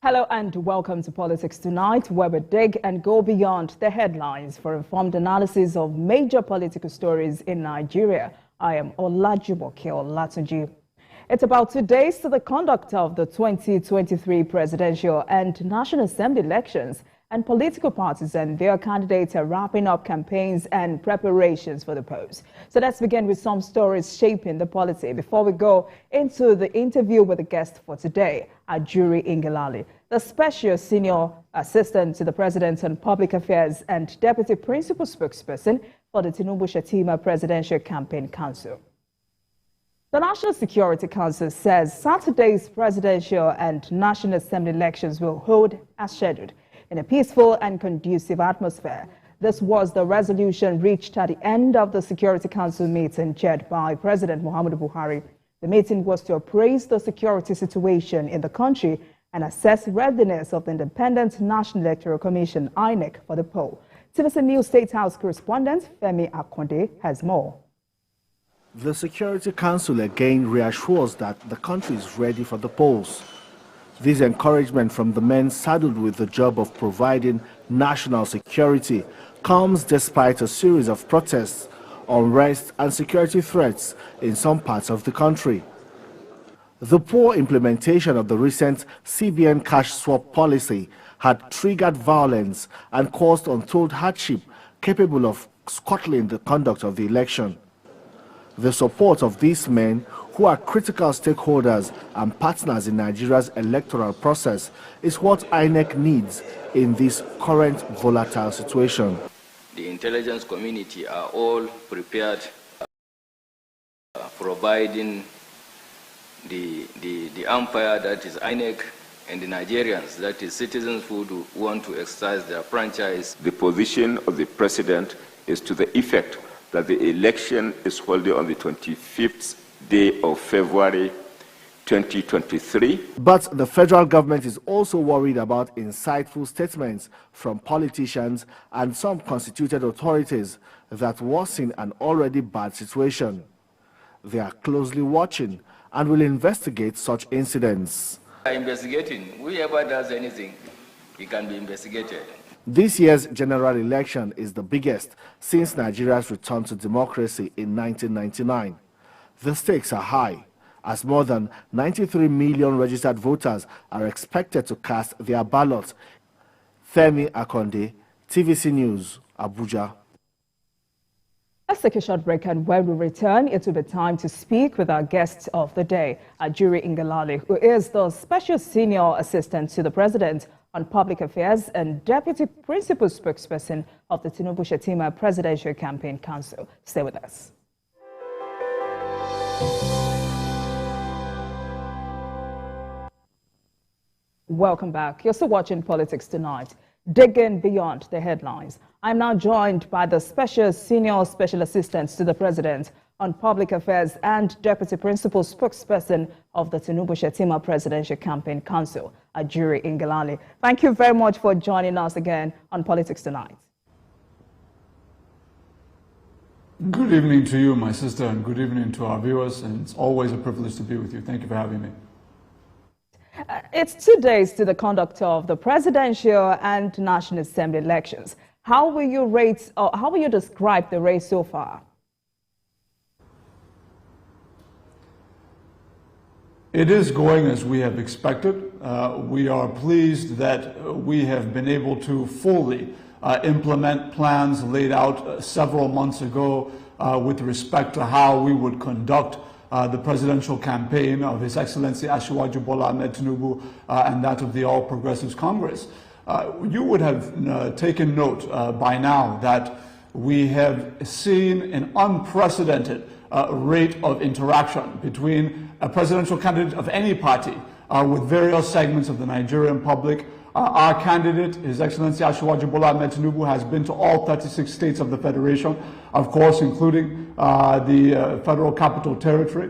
Hello and welcome to Politics Tonight, where we dig and go beyond the headlines for informed analysis of major political stories in Nigeria. I am Olajumoke Olatunji. It's about 2 days to the conduct of the 2023 presidential and National Assembly elections, and political parties and their candidates are wrapping up campaigns and preparations for the polls. So let's begin with some stories shaping the polity before we go into the interview with the guest for today, Ajuri Ngelale, the Special Senior Assistant to the President on Public Affairs and Deputy Principal Spokesperson for the Tinubu-Shettima Presidential Campaign Council. The National Security Council says Saturday's presidential and National Assembly elections will hold as scheduled in a peaceful and conducive atmosphere. This was the resolution reached at the end of the Security Council meeting chaired by President Muhammadu Buhari. The meeting was to appraise the security situation in the country and assess readiness of the Independent National Electoral Commission, INEC, for the poll. TVC News State House correspondent Femi Akonde has more. The Security Council again reassures that the country is ready for the polls. This encouragement from the men saddled with the job of providing national security comes despite a series of protests, unrest and security threats in some parts of the country. The poor implementation of the recent CBN cash swap policy had triggered violence and caused untold hardship capable of scuttling the conduct of the election. The support of these men, who are critical stakeholders and partners in Nigeria's electoral process, is what INEC needs in this current volatile situation. The intelligence community are all prepared, providing the umpire, that is INEC, and the Nigerians, that is citizens who want to exercise their franchise. The position of the president is to the effect that the election is held on the 25th day of February 2023. But the federal government is also worried about insightful statements from politicians and some constituted authorities that worsen an already bad situation. They are closely watching and will investigate such incidents. Investigating. Whoever does anything, he can be investigated. This year's general election is the biggest since Nigeria's return to democracy in 1999. The stakes are high, as more than 93 million registered voters are expected to cast their ballots. Femi Akonde, TVC News, Abuja. Let's take a short break, and when we return, it will be time to speak with our guest of the day, Ajuri Ngelale, who is the Special Senior Assistant to the President on Public Affairs and Deputy Principal Spokesperson of the Tinubu-Shettima Presidential Campaign Council. Stay with us. Welcome back. You're still watching Politics Tonight, digging beyond the headlines. I'm now joined by the Senior Special Assistant to the President on Public Affairs and Deputy Principal Spokesperson of the Tinubu-Shettima Presidential Campaign Council, Ajuri Ngelale. Thank you very much for joining us again on Politics Tonight. Good evening to you, my sister, and good evening to our viewers. And it's always a privilege to be with you. Thank you for having me. It's 2 days to the conduct of the presidential and National Assembly elections. How will you describe the race so far? It is going as we have expected. We are pleased that we have been able to fully implement plans laid out several months ago with respect to how we would conduct the presidential campaign of His Excellency Asiwaju Bola Ahmed Tinubu and that of the All Progressives Congress. You would have taken note by now that we have seen an unprecedented rate of interaction between a presidential candidate of any party with various segments of the Nigerian public. Our candidate, His Excellency Asiwaju Bola Ahmed Tinubu, has been to all 36 states of the Federation, of course, including the Federal Capital Territory.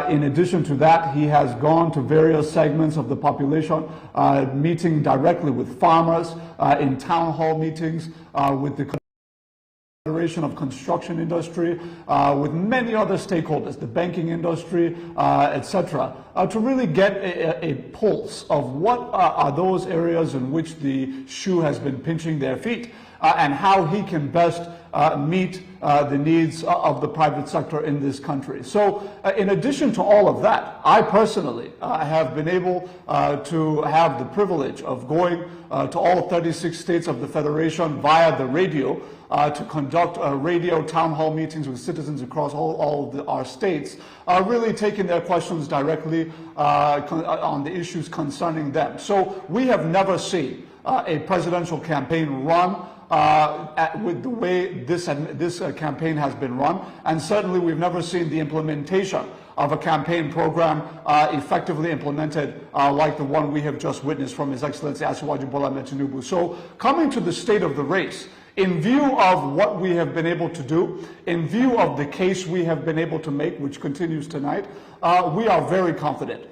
In addition to that, he has gone to various segments of the population, meeting directly with farmers, in town hall meetings, with the Federation of Construction Industry, with many other stakeholders, the banking industry, etc., to really get a pulse of what are those areas in which the shoe has been pinching their feet, and how he can best meet the needs of the private sector in this country. So in addition to all of that, I personally have been able to have the privilege of going to all 36 states of the Federation via the radio to conduct radio town hall meetings with citizens across all of our states, really taking their questions directly on the issues concerning them. So we have never seen a presidential campaign run with the way this campaign has been run, and certainly we've never seen the implementation of a campaign program effectively implemented like the one we have just witnessed from His Excellency Asiwaju Bola Ahmed Tinubu. So coming to the state of the race, in view of what we have been able to do, in view of the case we have been able to make, which continues tonight, we are very confident,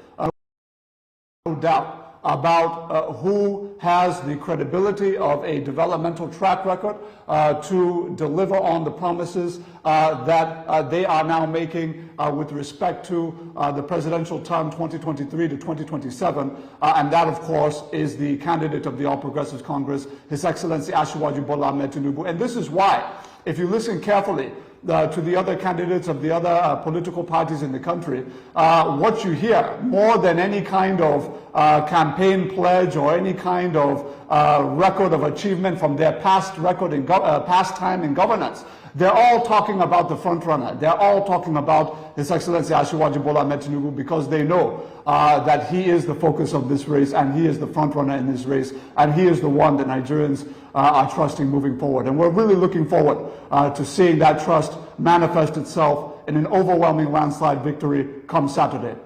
no doubt, about who has the credibility of a developmental track record to deliver on the promises that they are now making with respect to the presidential term 2023 to 2027, and that, of course, is the candidate of the All Progressives Congress, His Excellency Asiwaju Bola Ahmed Tinubu. And this is why, if you listen carefully to the other candidates of the other political parties in the country, what you hear more than any kind of campaign pledge or any kind of record of achievement from their past record in past time in governance, they're all talking about the front runner. They're all talking about His Excellency Asiwaju Bola Ahmed Tinubu, because they know that he is the focus of this race, and he is the front runner in this race, and he is the one that Nigerians are trusting moving forward. And we're really looking forward to seeing that trust manifest itself in an overwhelming landslide victory come Saturday.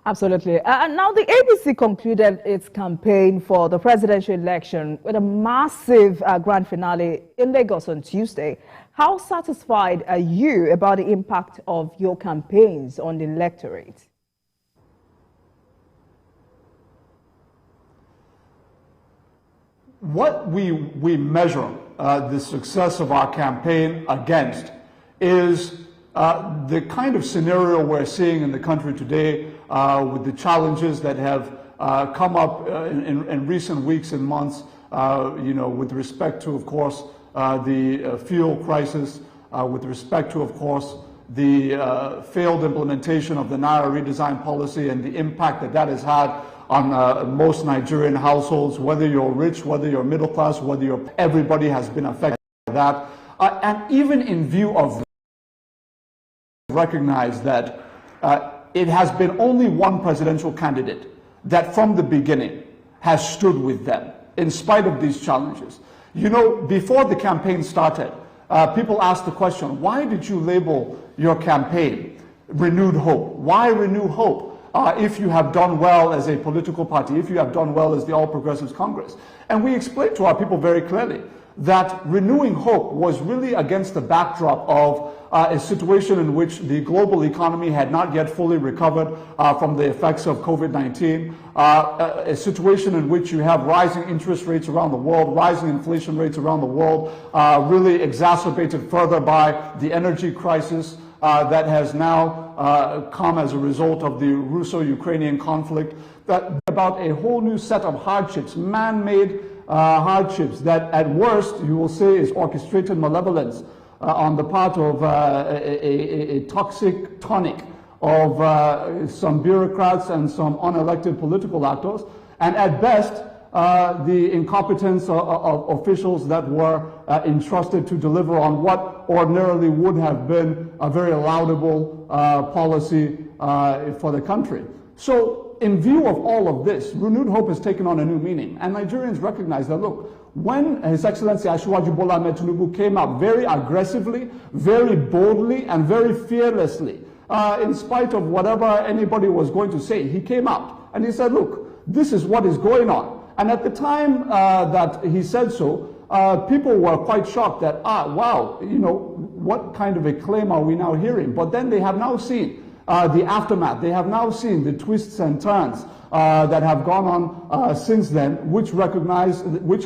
Absolutely. And now the ABC concluded its campaign for the presidential election with a massive grand finale in Lagos on Tuesday. How satisfied are you about the impact of your campaigns on the electorate? What we measure the success of our campaign against is the kind of scenario we're seeing in the country today, with the challenges that have come up in recent weeks and months, with respect to, of course, the fuel crisis, with respect to, of course, the failed implementation of the Naira redesign policy and the impact that that has had on most Nigerian households, whether you're rich, whether you're middle class, everybody has been affected by that. And even in view of recognize that it has been only one presidential candidate that from the beginning has stood with them in spite of these challenges. You know, before the campaign started, people asked the question, why did you label your campaign Renewed Hope? Why renew hope if you have done well as a political party, if you have done well as the All Progressives Congress? And we explained to our people very clearly that renewing hope was really against the backdrop of a situation in which the global economy had not yet fully recovered from the effects of COVID-19, a situation in which you have rising interest rates around the world, rising inflation rates around the world, really exacerbated further by the energy crisis that has now come as a result of the Russo-Ukrainian conflict, that about a whole new set of hardships, man-made hardships that at worst you will say is orchestrated malevolence on the part of a toxic tonic of some bureaucrats and some unelected political actors, and at best the incompetence of officials that were entrusted to deliver on what ordinarily would have been a very laudable policy for the country. So in view of all of this, renewed hope has taken on a new meaning, and Nigerians recognize that, look, when His Excellency Asiwaju Bola Ahmed Tinubu came out very aggressively, very boldly, and very fearlessly, in spite of whatever anybody was going to say, he came out and he said, look, this is what is going on. And at the time that he said so, people were quite shocked that, wow, you know, what kind of a claim are we now hearing? But then they have now seen the aftermath. They have now seen the twists and turns that have gone on since then, which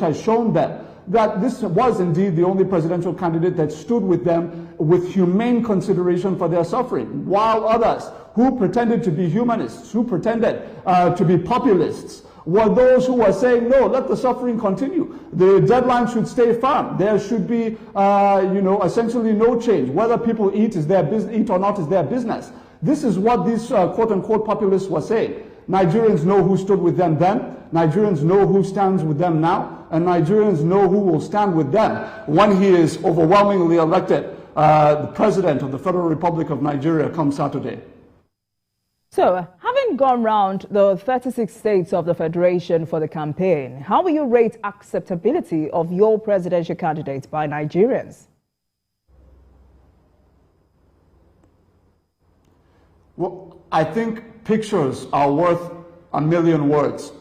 has shown them that this was indeed the only presidential candidate that stood with them with humane consideration for their suffering, while others who pretended to be humanists, who pretended to be populists, were those who were saying, no, let the suffering continue. The deadline should stay firm. There should be, essentially no change. Whether people eat or not is their business. This is what these quote-unquote populists were saying. Nigerians know who stood with them then. Nigerians know who stands with them now. And Nigerians know who will stand with them when he is overwhelmingly elected the president of the Federal Republic of Nigeria come Saturday. So, having gone round the 36 states of the Federation for the campaign, how will you rate acceptability of your presidential candidate by Nigerians? Well, I think pictures are worth a million words.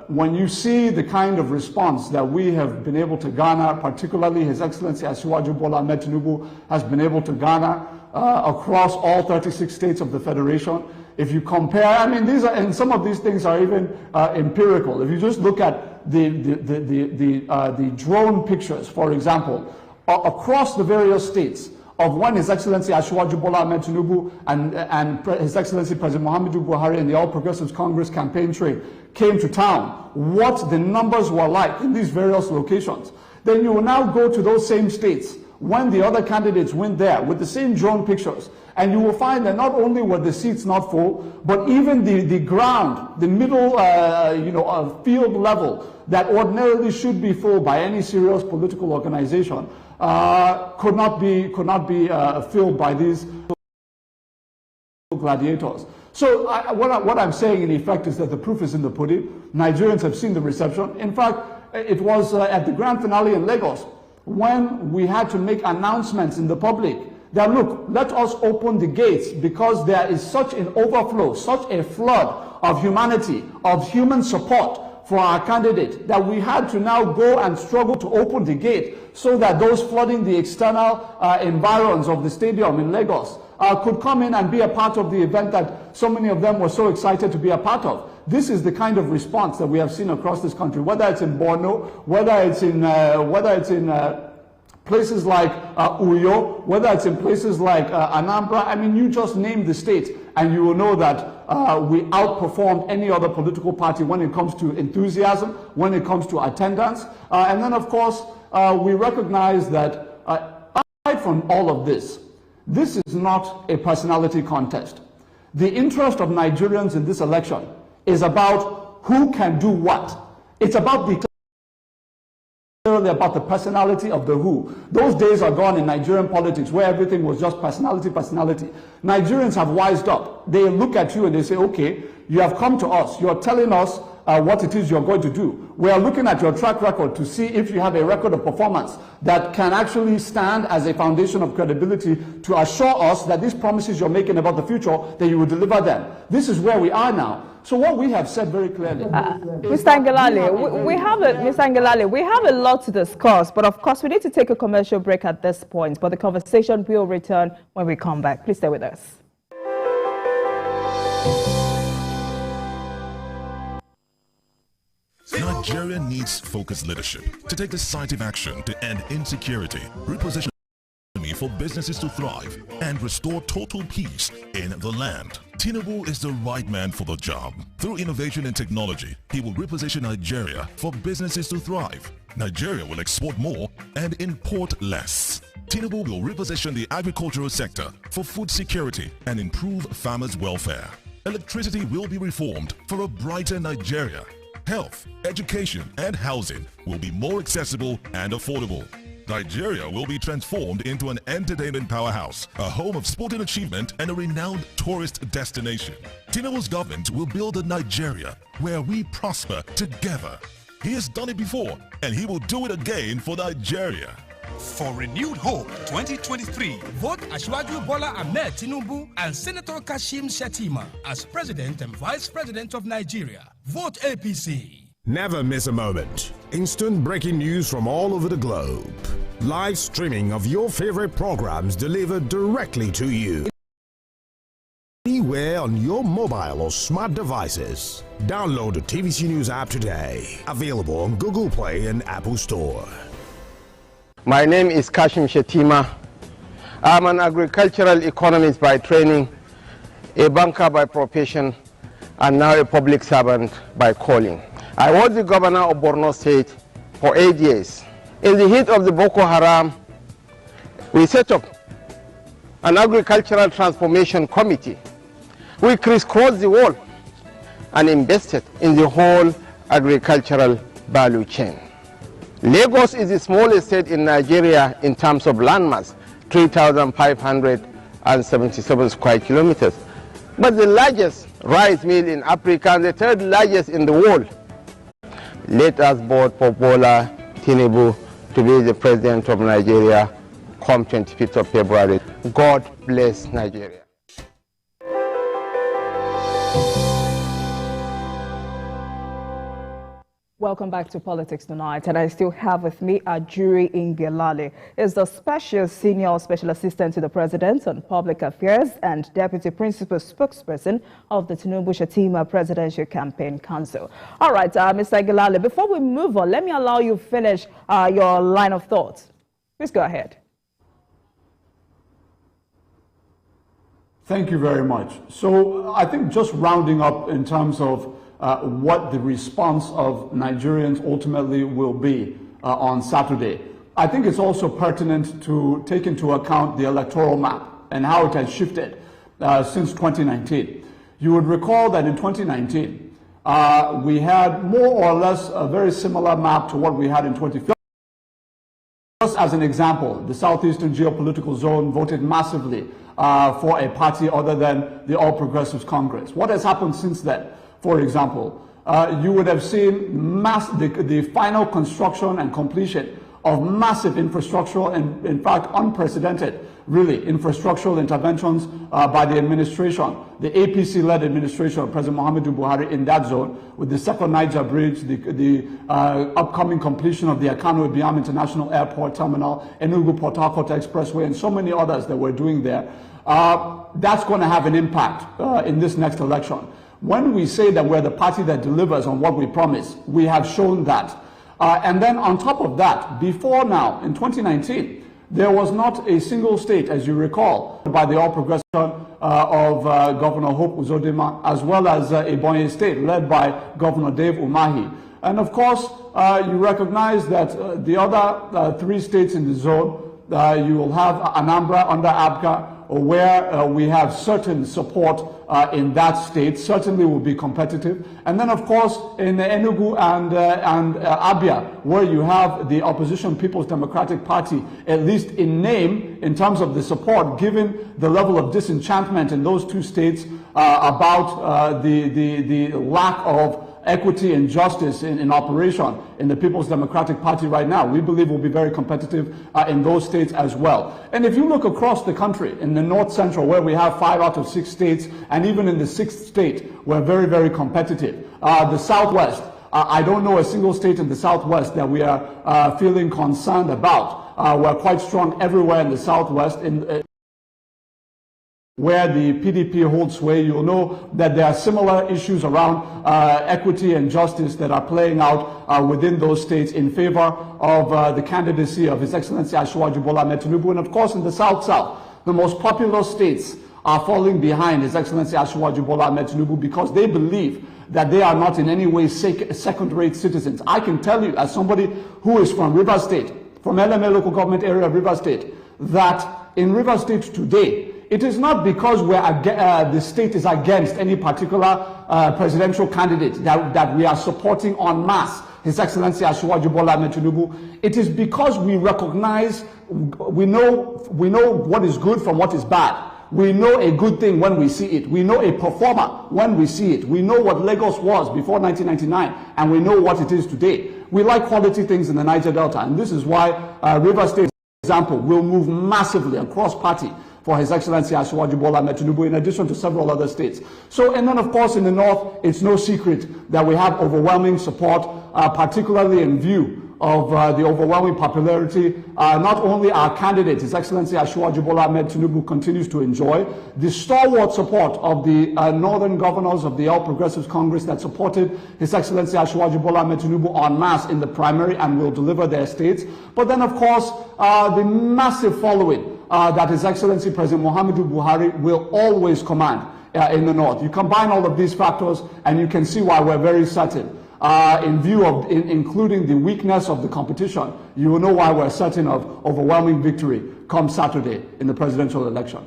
When you see the kind of response that we have been able to garner, particularly His Excellency Asiwaju Bola Ahmed Tinubu has been able to garner across all 36 states of the Federation. If you compare, I mean, and some of these things are even empirical. If you just look at the drone pictures, for example, across the various states of when His Excellency Asiwaju Bola Ahmed Tinubu and His Excellency President Muhammadu Buhari and the All Progressives Congress campaign train came to town, what the numbers were like in these various locations, then you will now go to those same states when the other candidates went there with the same drone pictures, and you will find that not only were the seats not full, but even the ground, the middle field level that ordinarily should be full by any serious political organization could not be filled by these gladiators. So what I'm saying in effect is that the proof is in the pudding. Nigerians have seen the reception. In fact, it was at the grand finale in Lagos when we had to make announcements in the public that, look, let us open the gates because there is such an overflow, such a flood of humanity, of human support for our candidate, that we had to now go and struggle to open the gate so that those flooding the external environs of the stadium in Lagos could come in and be a part of the event that so many of them were so excited to be a part of. This is the kind of response that we have seen across this country, whether it's in Borno, whether it's in places like Uyo, whether it's in places like Anambra. I mean, you just name the state and you will know that we outperformed any other political party when it comes to enthusiasm, when it comes to attendance. And then, of course, we recognize that aside from all of this, this is not a personality contest. The interest of Nigerians in this election is about who can do what. It's about the personality of the who. Those days are gone in Nigerian politics where everything was just personality. Nigerians have wised up. They look at you and they say, okay, you have come to us. You're telling us what it is you're going to do. We are looking at your track record to see if you have a record of performance that can actually stand as a foundation of credibility to assure us that these promises you're making about the future, that you will deliver them. This is where we are now. So what we have said very clearly, Mr. Ngelale, we have a lot to discuss, but of course we need to take a commercial break at this point. But the conversation will return when we come back. Please stay with us. Nigeria needs focused leadership to take decisive action to end insecurity, reposition for businesses to thrive, and restore total peace in the land. Tinubu is the right man for the job. Through innovation and technology, he will reposition Nigeria for businesses to thrive. Nigeria will export more and import less. Tinubu will reposition the agricultural sector for food security and improve farmers' welfare. Electricity will be reformed for a brighter Nigeria. Health, education, and housing will be more accessible and affordable. Nigeria will be transformed into an entertainment powerhouse, a home of sporting achievement, and a renowned tourist destination. Tinubu's government will build a Nigeria where we prosper together. He has done it before, and he will do it again for Nigeria. For renewed hope 2023, vote Asiwaju Bola Ahmed Tinubu and Senator Kashim Shettima as President and Vice President of Nigeria. Vote APC. Never miss a moment. Instant breaking news from all over the globe. Live streaming of your favorite programs delivered directly to you. Anywhere on your mobile or smart devices. Download the TVC News app today. Available on Google Play and Apple Store. My name is Kashim Shetima. I'm an agricultural economist by training, a banker by profession, and now a public servant by calling. I was the governor of Borno State for 8 years. In the heat of the Boko Haram, we set up an agricultural transformation committee. We crisscrossed the world and invested in the whole agricultural value chain. Lagos is the smallest state in Nigeria in terms of landmass, 3,577 square kilometers, but the largest rice mill in Africa and the third largest in the world. Let us vote for Bola Tinubu to be the president of Nigeria come 25th of February. God bless Nigeria. Welcome back to Politics Tonight, and I still have with me Ajuri Ngelale. Is the senior special assistant to the president on public affairs and deputy principal spokesperson of the Tinubu Shetima Presidential Campaign Council. All right, Mr. Ngelale, before we move on, let me allow you finish your line of thought. Please go ahead. Thank you very much. So I think just rounding up in terms of what the response of Nigerians ultimately will be on Saturday. I think it's also pertinent to take into account the electoral map and how it has shifted since 2019. You would recall that in 2019, we had more or less a very similar map to what we had in 2015. Just as an example, the Southeastern Geopolitical Zone voted massively for a party other than the All Progressives Congress. What has happened since then? For example, you would have seen the final construction and completion of massive infrastructural and, in fact, unprecedented, really, infrastructural interventions by the administration, the APC-led administration of President Muhammadu Buhari in that zone, with the second Niger Bridge, the upcoming completion of the Akano-Ibiam International Airport Terminal, Enugu-Port Harcourt Expressway, and so many others that we're doing there. That's going to have an impact in this next election. When we say that we're the party that delivers on what we promise, we have shown that. And then on top of that, before now, in 2019, there was not a single state, as you recall, by the All Progressives of Governor Hope Uzodinma, as well as Ebonyi State, led by Governor Dave Umahi. And of course, you recognize that the other 3 states in the zone, you will have Anambra under ABCA, where we have certain support in that state, certainly will be competitive. And then, of course, in Enugu and Abia, where you have the opposition People's Democratic Party, at least in name, in terms of the support, given the level of disenchantment in those 2 states about the lack of equity and justice in operation in the People's Democratic Party right now. We believe will be very competitive in those states as well. And if you look across the country, in the North Central, where we have 5 out of 6 states, and even in the 6th state, we're very, very competitive. The Southwest, I don't know a single state in the Southwest that we are feeling concerned about. We're quite strong everywhere in the Southwest. Where the PDP holds sway, you'll know that there are similar issues around equity and justice that are playing out within those states in favor of the candidacy of His Excellency Asiwaju Bola Ahmed Tinubu. And of course, in the South, the most populous states are falling behind His Excellency Asiwaju Bola Ahmed Tinubu because they believe that they are not in any way second-rate citizens. I can tell you, as somebody who is from Rivers State, from LMA local government area of Rivers State, that in Rivers State today, it is not because the state is against any particular presidential candidate that we are supporting en masse His Excellency Asiwaju Bola Ahmed Tinubu. It is because we recognize, we know what is good from what is bad. We know a good thing when we see it. We know a performer when we see it. We know what Lagos was before 1999, and we know what it is today. We like quality things in the Niger Delta, and this is why Rivers State, for example, will move massively across party for His Excellency Asiwaju Bola Ahmed Tinubu, in addition to several other states. So, and then of course in the North, it's no secret that we have overwhelming support, particularly in view of the overwhelming popularity not only our candidate, His Excellency Asiwaju Bola Ahmed Tinubu, continues to enjoy, the stalwart support of the northern governors of the All Progressives Congress that supported His Excellency Asiwaju Bola Ahmed Tinubu en masse in the primary and will deliver their states, but then of course the massive following that His Excellency President Muhammadu Buhari will always command in the north. You combine all of these factors and you can see why we're very certain. In view of including the weakness of the competition, you will know why we're certain of overwhelming victory come Saturday in the presidential election.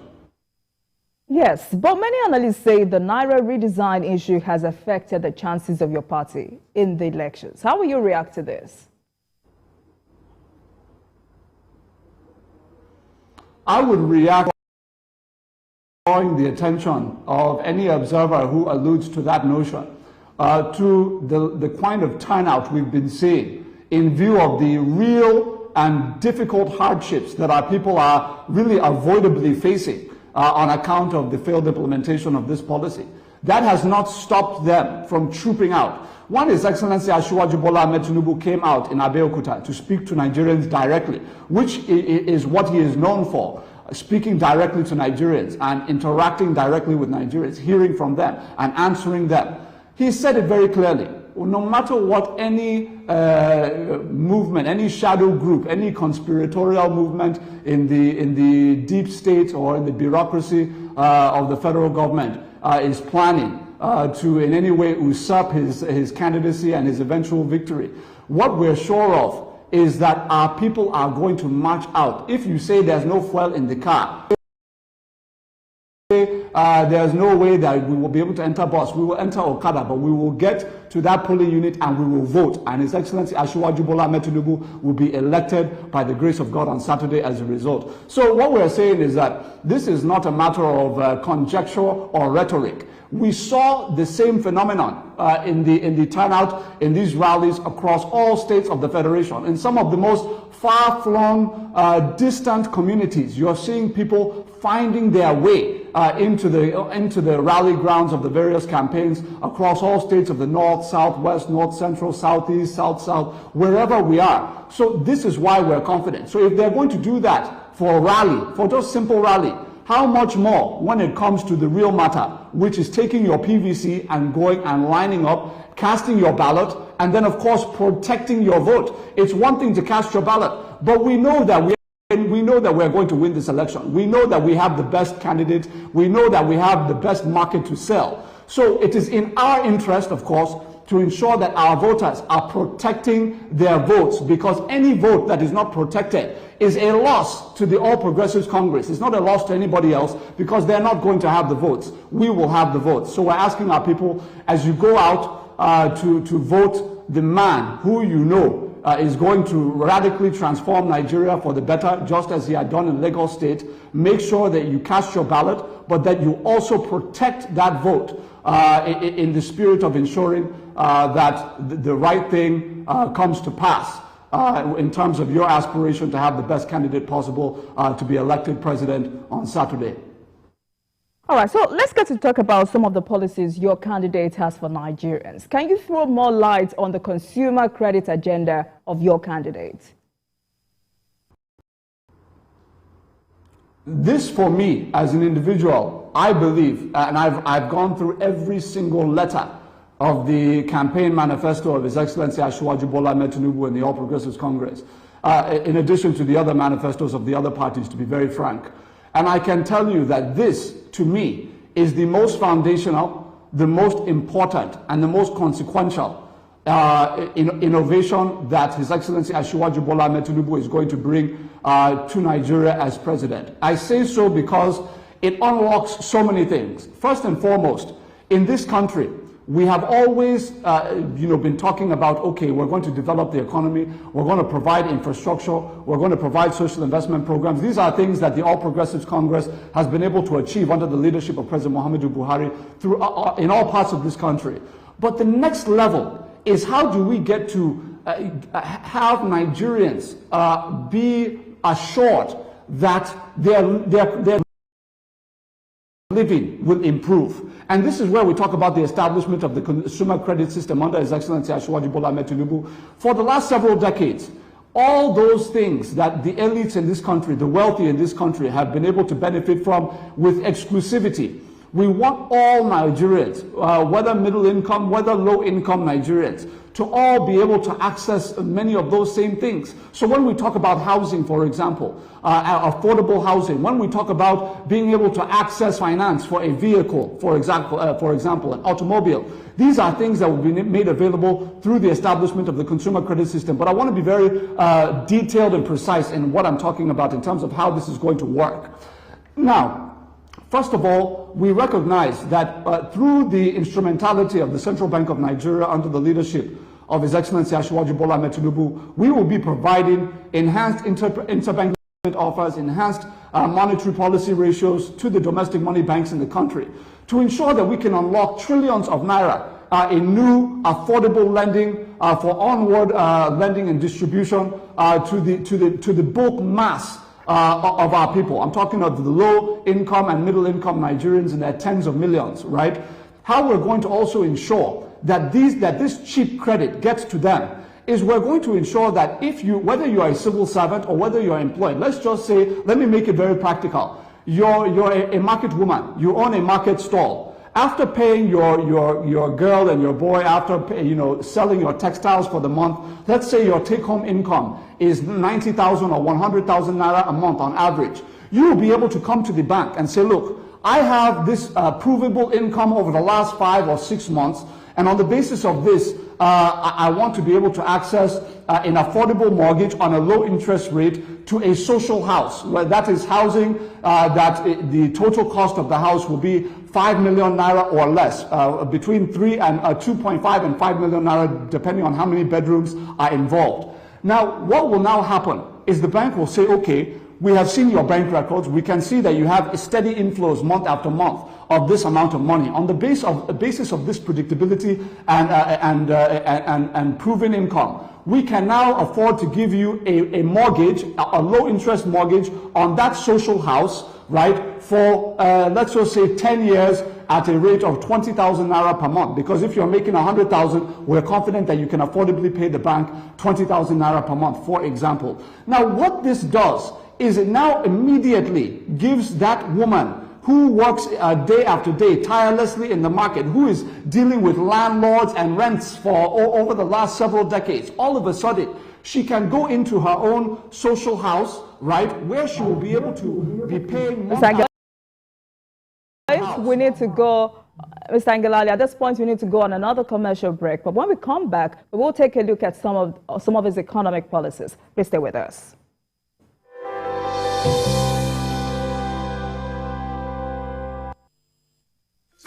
Yes, but many analysts say the Naira redesign issue has affected the chances of your party in the elections. How will you react to this? I would react drawing the attention of any observer who alludes to that notion to the kind of turnout we've been seeing in view of the real and difficult hardships that our people are really avoidably facing on account of the failed implementation of this policy. That has not stopped them from trooping out. One, His Excellency Asiwaju Bola Ahmed Tinubu came out in Abeokuta to speak to Nigerians directly, which is what he is known for, speaking directly to Nigerians and interacting directly with Nigerians, hearing from them and answering them. He said it very clearly. No matter what any movement, any shadow group, any conspiratorial movement in the deep state or in the bureaucracy of the federal government is planning to in any way usurp his candidacy and his eventual victory, what we're sure of is that our people are going to march out. If you say there's no fuel in the car, there's no way that we will be able to enter bus, we will enter Okada, but we will get to that polling unit and we will vote. And His Excellency Asiwaju Bola Ahmed Tinubu will be elected by the grace of God on Saturday as a result. So what we're saying is that this is not a matter of conjecture or rhetoric. We saw the same phenomenon in the turnout in these rallies across all states of the Federation. In some of the most far-flung, distant communities, you're seeing people finding their way into the rally grounds of the various campaigns across all states of the north, southwest, north central, southeast, south, wherever we are. So this is why we're confident. So if they're going to do that for a rally, for just simple rally, how much more when it comes to the real matter, which is taking your PVC and going and lining up, casting your ballot, and then of course protecting your vote. It's one thing to cast your ballot, but we know that we're going to win this election. We know that we have the best candidate. We know that we have the best market to sell. So it is in our interest, of course, to ensure that our voters are protecting their votes, because any vote that is not protected is a loss to the All Progressives Congress. It's not a loss to anybody else because they're not going to have the votes. We will have the votes. So we're asking our people, as you go out to vote the man who you know is going to radically transform Nigeria for the better, just as he had done in Lagos State, make sure that you cast your ballot, but that you also protect that vote in the spirit of ensuring that the right thing comes to pass in terms of your aspiration to have the best candidate possible to be elected president on Saturday. All right, so let's get to talk about some of the policies your candidate has for Nigerians. Can you throw more light on the consumer credit agenda of your candidate? This, for me, as an individual, I believe, and I've gone through every single letter of the campaign manifesto of His Excellency Asiwaju Bola Ahmed Tinubu and the All Progressives Congress, in addition to the other manifestos of the other parties, to be very frank. And I can tell you that this, to me, is the most foundational, the most important, and the most consequential innovation that His Excellency Asiwaju Bola Ahmed Tinubu is going to bring to Nigeria as president. I say so because it unlocks so many things. First and foremost, in this country, we have always been talking about, okay, we're going to develop the economy, we're going to provide infrastructure, we're going to provide social investment programs. These are things that the All Progressives Congress has been able to achieve under the leadership of President Muhammadu Buhari in all parts of this country. But the next level is, how do we get to have Nigerians be assured that they're living will improve. And this is where we talk about the establishment of the consumer credit system under His Excellency Asiwaju Bola Ahmed Tinubu. For the last several decades, all those things that the elites in this country, the wealthy in this country, have been able to benefit from with exclusivity. We want all Nigerians, whether middle income, whether low income Nigerians, to all be able to access many of those same things. So when we talk about housing, for example, affordable housing, when we talk about being able to access finance for a vehicle, for example, an automobile, these are things that will be made available through the establishment of the consumer credit system. But I want to be very detailed and precise in what I'm talking about in terms of how this is going to work. Now, first of all, we recognize that through the instrumentality of the Central Bank of Nigeria under the leadership of His Excellency Asiwaju Bola Ahmed Tinubu, we will be providing enhanced interbank offers, enhanced monetary policy ratios to the domestic money banks in the country to ensure that we can unlock trillions of naira in new affordable lending for onward lending and distribution to the bulk mass of our people. I'm talking of the low income and middle income Nigerians in their tens of millions, right? How we're going to also ensure that this cheap credit gets to them is we're going to ensure that whether you are a civil servant or whether you're employed, let's just say, let me make it very practical. You're a market woman, you own a market stall. After paying your girl and your boy, after selling your textiles for the month, let's say your take-home income is 90,000 or 100,000 naira a month on average. You will be able to come to the bank and say, look, I have this provable income over the last 5 or 6 months, and on the basis of this, I want to be able to access an affordable mortgage on a low interest rate to a social house, where that is housing that the total cost of the house will be 5 million naira or less, between 2.5 and 5 million naira, depending on how many bedrooms are involved. Now, what will now happen is the bank will say, okay, we have seen your bank records. We can see that you have steady inflows month after month of this amount of money. On the basis of this predictability and proven income, we can now afford to give you a mortgage, a low interest mortgage on that social house, right, for let's just say 10 years at a rate of 20,000 naira per month. Because if you're making 100,000, we're confident that you can affordably pay the bank 20,000 naira per month, for example. Now, what this does is it now immediately gives that woman who works day after day tirelessly in the market, who is dealing with landlords and rents for over the last several decades, all of a sudden she can go into her own social house, right, where she will be able to be paying more. We need to go, Mr. Ngelale, at this point we need to go on another commercial break. But when we come back, we will take a look at some of his economic policies. Please stay with us.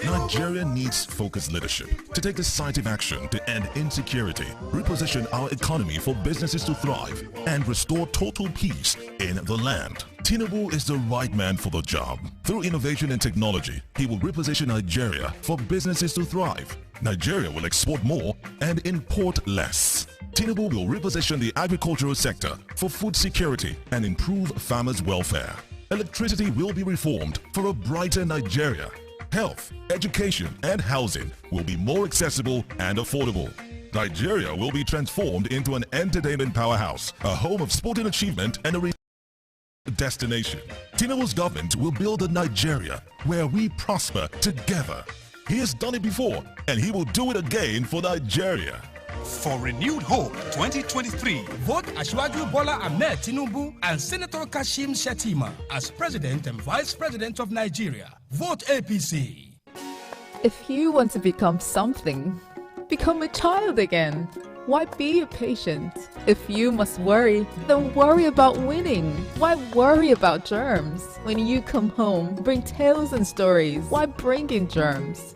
Nigeria needs focused leadership to take decisive action to end insecurity, reposition our economy for businesses to thrive, and restore total peace in the land. Tinubu is the right man for the job. Through innovation and technology, he will reposition Nigeria for businesses to thrive. Nigeria will export more and import less. Tinubu will reposition the agricultural sector for food security and improve farmers' welfare. Electricity will be reformed for a brighter Nigeria. Health, education, and housing will be more accessible and affordable. Nigeria will be transformed into an entertainment powerhouse, a home of sporting achievement and a destination. Tinubu's government will build a Nigeria where we prosper together. He has done it before, and he will do it again for Nigeria. For renewed hope 2023, vote Asiwaju Bola Ahmed Tinubu and Senator Kashim Shettima as President and Vice President of Nigeria. Vote APC. If you want to become something, become a child again. Why be a patient? If you must worry, then worry about winning. Why worry about germs? When you come home, bring tales and stories. Why bring in germs?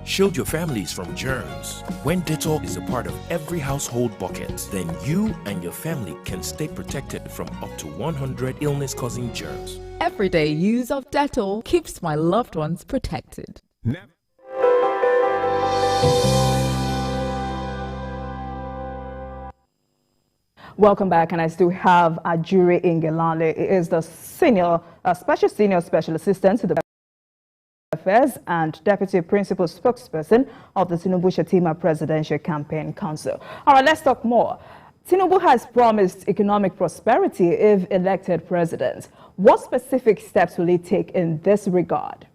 Shield your families from germs. When Dettol is a part of every household bucket, then you and your family can stay protected from up to 100 illness-causing germs. Everyday use of Dettol keeps my loved ones protected. Welcome back, and I still have Ajuri Ngelale. He is the special assistant to the Affairs and Deputy Principal Spokesperson of the Tinubu-Shettima Presidential Campaign Council. All right, let's talk more. Tinubu has promised economic prosperity if elected president. What specific steps will he take in this regard?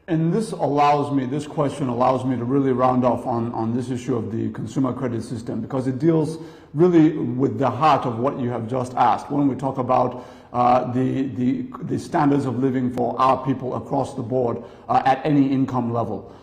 And this question allows me to really round off on this issue of the consumer credit system, because it deals really with the heart of what you have just asked. When we talk about the standards of living for our people across the board at any income level.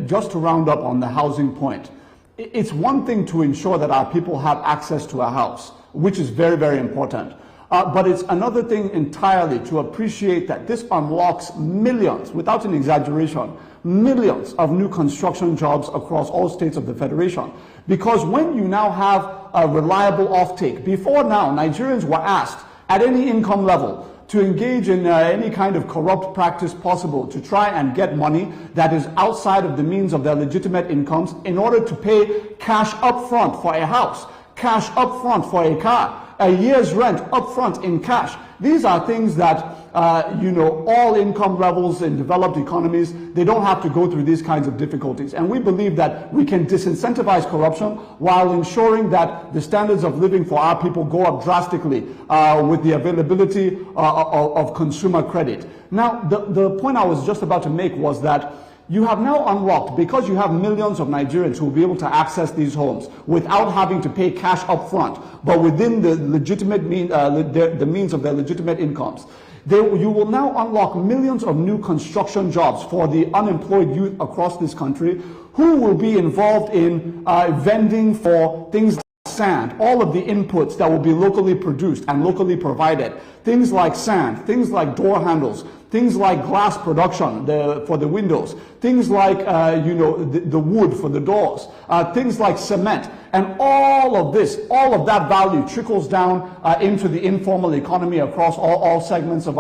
Just to round up on the housing point, it's one thing to ensure that our people have access to a house, which is very, very important. But it's another thing entirely to appreciate that this unlocks millions, without an exaggeration, millions of new construction jobs across all states of the Federation. Because when you now have a reliable offtake, before now, Nigerians were asked at any income level to engage in any kind of corrupt practice possible to try and get money that is outside of the means of their legitimate incomes in order to pay cash up front for a house, cash up front for a car, a year's rent up front in cash. These are things that, all income levels in developed economies, they don't have to go through these kinds of difficulties. And we believe that we can disincentivize corruption while ensuring that the standards of living for our people go up drastically with the availability of consumer credit. Now, the point I was just about to make was that you have now unlocked, because you have millions of Nigerians who will be able to access these homes without having to pay cash up front, but within the legitimate the means of their legitimate incomes. You will now unlock millions of new construction jobs for the unemployed youth across this country who will be involved in vending for things like sand, all of the inputs that will be locally produced and locally provided. Things like sand, things like door handles, things like glass production for the windows, things like the wood for the doors, things like cement, and all of that value trickles down into the informal economy across all segments of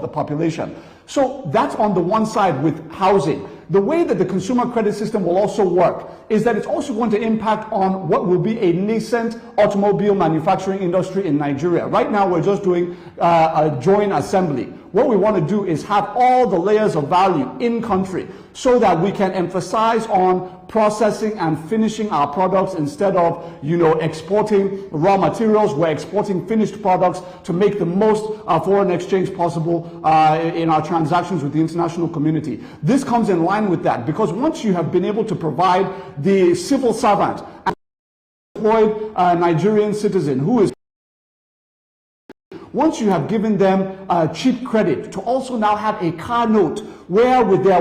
the population. So that's on the one side with housing. The way that the consumer credit system will also work is that it's also going to impact on what will be a nascent automobile manufacturing industry in Nigeria. Right now, we're just doing a joint assembly. What we want to do is have all the layers of value in country so that we can emphasize on processing and finishing our products instead of, exporting raw materials. We're exporting finished products to make the most foreign exchange possible in our transactions with the international community. This comes in line with that, because once you have been able to provide the civil servant, an employed Nigerian citizen who is, once you have given them cheap credit to also now have a car note where with their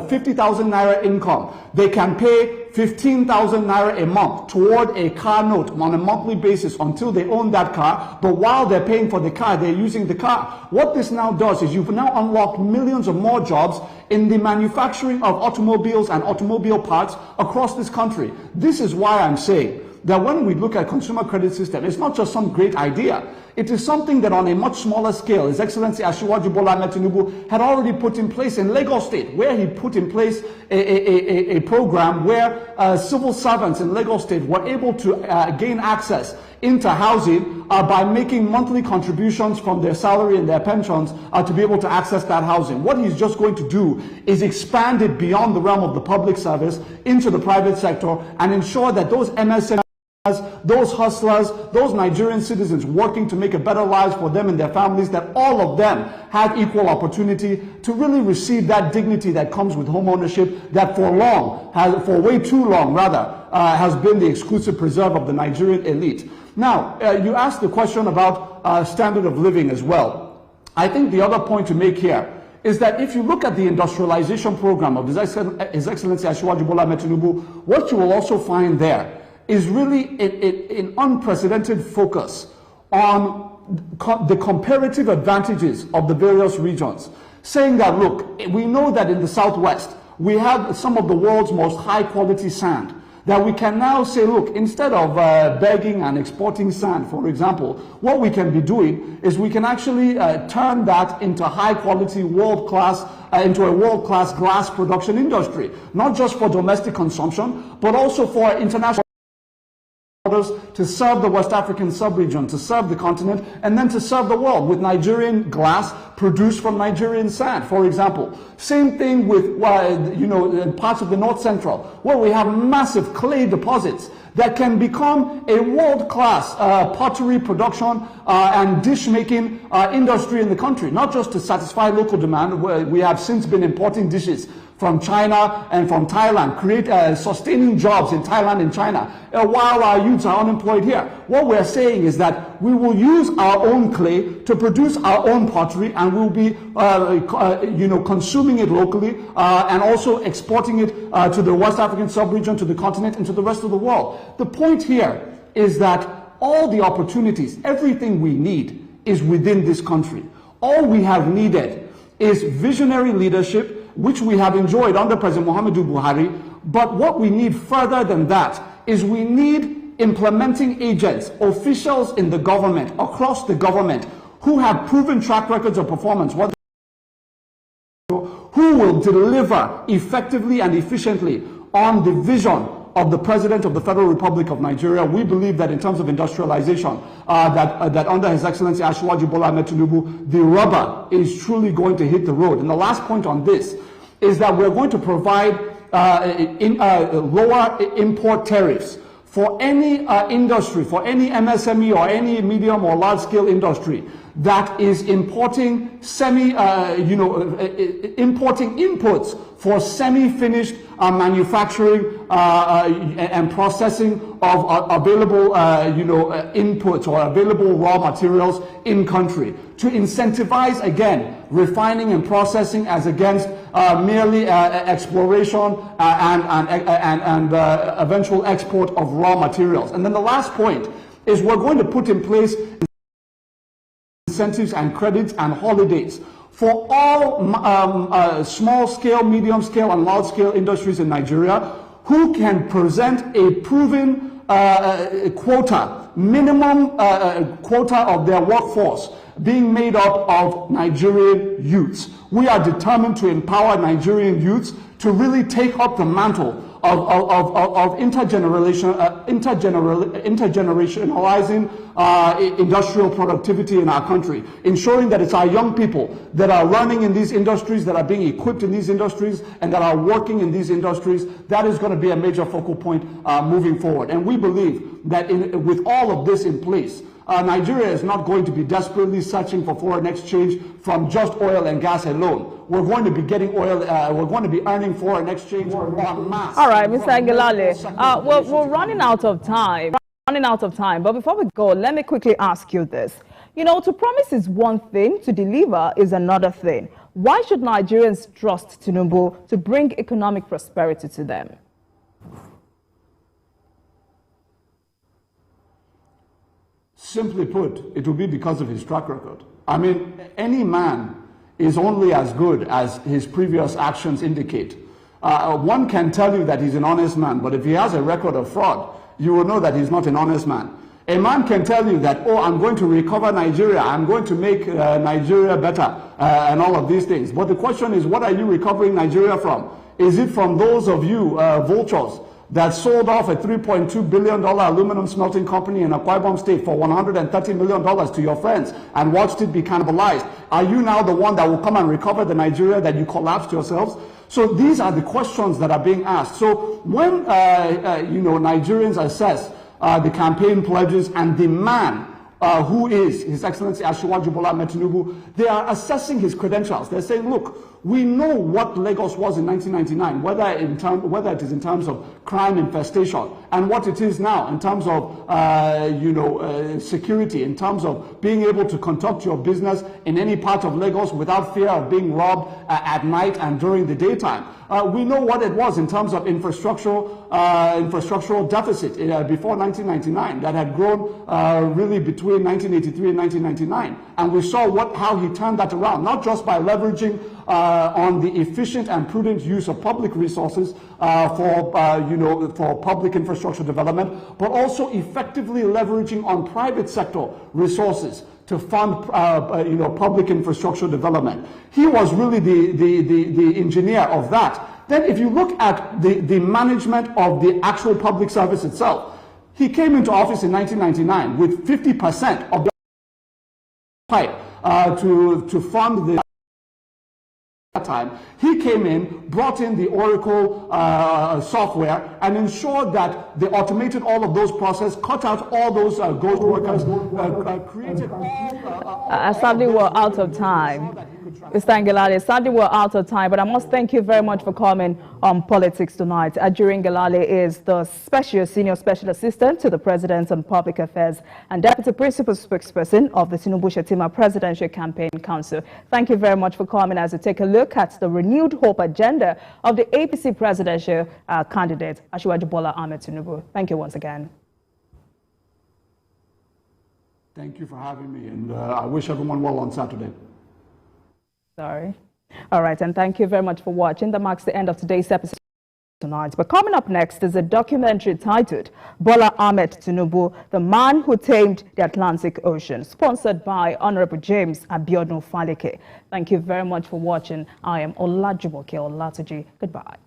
50,000 Naira income, they can pay 15,000 Naira a month toward a car note on a monthly basis until they own that car. But while they're paying for the car, they're using the car. What this now does is you've now unlocked millions of more jobs in the manufacturing of automobiles and automobile parts across this country. This is why I'm saying that when we look at consumer credit system, it's not just some great idea. It is something that on a much smaller scale, His Excellency Asiwaju Bola Tinubu had already put in place in Lagos State, where he put in place a program where civil servants in Lagos State were able to gain access into housing by making monthly contributions from their salary and their pensions to be able to access that housing. What he's just going to do is expand it beyond the realm of the public service into the private sector and ensure that those MSMEs, those hustlers, those Nigerian citizens working to make a better lives for them and their families, that all of them have equal opportunity to really receive that dignity that comes with home ownership that for way too long has been the exclusive preserve of the Nigerian elite. Now, you asked the question about standard of living as well. I think the other point to make here is that if you look at the industrialization program of His Excellency Asiwaju Bola Tinubu, what you will also find there is really an unprecedented focus on the comparative advantages of the various regions, saying that, look, we know that in the Southwest, we have some of the world's most high-quality sand, that we can now say, look, instead of begging and exporting sand, for example, what we can be doing is we can actually turn that into high-quality, into a world-class glass production industry, not just for domestic consumption, but also for international to serve the West African sub-region, to serve the continent, and then to serve the world with Nigerian glass produced from Nigerian sand, for example. Same thing with, parts of the North Central, where we have massive clay deposits that can become a world-class pottery production and dish-making industry in the country, not just to satisfy local demand, where we have since been importing dishes from China and from Thailand, sustaining jobs in Thailand and China, while our youths are unemployed here. What we're saying is that we will use our own clay to produce our own pottery, and we'll be, consuming it locally and also exporting it to the West African sub-region, to the continent, and to the rest of the world. The point here is that all the opportunities, everything we need is within this country. All we have needed is visionary leadership, which we have enjoyed under President Muhammadu Buhari, but what we need further than that is we need implementing agents, officials in the government, across the government, who have proven track records of performance, who will deliver effectively and efficiently on the vision of the President of the Federal Republic of Nigeria. We believe that in terms of industrialization, that under His Excellency Asiwaju Bola Ahmed Tinubu, the rubber is truly going to hit the road. And the last point on this is that we're going to provide lower import tariffs for any industry, for any MSME or any medium or large-scale industry that is importing importing inputs for semi-finished manufacturing and processing of available inputs or available raw materials in country, to incentivize again refining and processing as against merely exploration and eventual export of raw materials. And then the last point is we're going to put in place incentives and credits and holidays for all small-scale, medium-scale, and large-scale industries in Nigeria who can present a proven minimum quota of their workforce being made up of Nigerian youths. We are determined to empower Nigerian youths to really take up the mantle of intergenerationalizing industrial productivity in our country, ensuring that it's our young people that are learning in these industries, that are being equipped in these industries, and that are working in these industries. That is going to be a major focal point moving forward. And we believe that with all of this in place, Nigeria is not going to be desperately searching for foreign exchange from just oil and gas alone. We're going to be getting oil, we're going to be earning foreign exchange en masse. All right, Mr. Ngelale, we're running out of time. But before we go, let me quickly ask you this. You know, to promise is one thing, to deliver is another thing. Why should Nigerians trust Tinubu to bring economic prosperity to them? Simply put, it will be because of his track record. I mean, any man is only as good as his previous actions indicate. One can tell you that he's an honest man, but if he has a record of fraud, you will know that he's not an honest man. A man can tell you that, oh, I'm going to recover Nigeria, I'm going to make Nigeria better, and all of these things. But the question is, what are you recovering Nigeria from? Is it from those of you vultures that sold off a $3.2 billion aluminum smelting company in Akwa Ibom State for $130 million to your friends and watched it be cannibalized? Are you now the one that will come and recover the Nigeria that you collapsed yourselves? So these are the questions that are being asked. So when Nigerians assess the campaign pledges and the man who is His Excellency Asiwaju Bola Ahmed Tinubu, they are assessing his credentials. They're saying, look, we know what Lagos was in 1999, whether it is in terms of crime infestation, and what it is now in terms of security, in terms of being able to conduct your business in any part of Lagos without fear of being robbed at night and during the daytime. We know what it was in terms of infrastructural deficit before 1999 that had grown really between 1983 and 1999, and we saw how he turned that around, not just by leveraging on the efficient and prudent use of public resources for public infrastructure development, but also effectively leveraging on private sector resources to fund public infrastructure development. He was really the engineer of that. Then if you look at the management of the actual public service itself, He came into office in 1999 with 50% of the pipe to fund the time. He came in, brought in the Oracle software, and ensured that they automated all of those processes, cut out all those ghost workers, created... sadly, we're out of time. Mr. Ngelale, sadly, we're out of time, but I must thank you very much for coming on Politics Tonight. Ajuri Ngelale is the Senior Special Assistant to the President on Public Affairs and Deputy Principal Spokesperson of the Tinubu-Shettima Presidential Campaign Council. Thank you very much for coming as we take a look at the renewed hope agenda of the APC presidential candidate, Asiwaju Bola Ahmed Tinubu. Thank you once again. Thank you for having me, and I wish everyone well on Saturday. Sorry. All right, and thank you very much for watching. That marks the end of today's episode tonight. But coming up next is a documentary titled Bola Ahmed Tinubu, the man who tamed the Atlantic Ocean, sponsored by Honorable James Abiodun Faleke. Thank you very much for watching. I am Olajumoke Olatuji. Goodbye.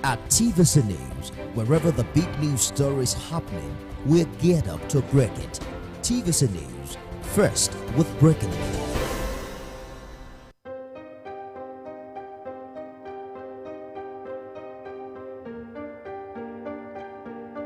At TVC News, wherever the big news story is happening, we're geared up to break it. TVC News, first with breaking news.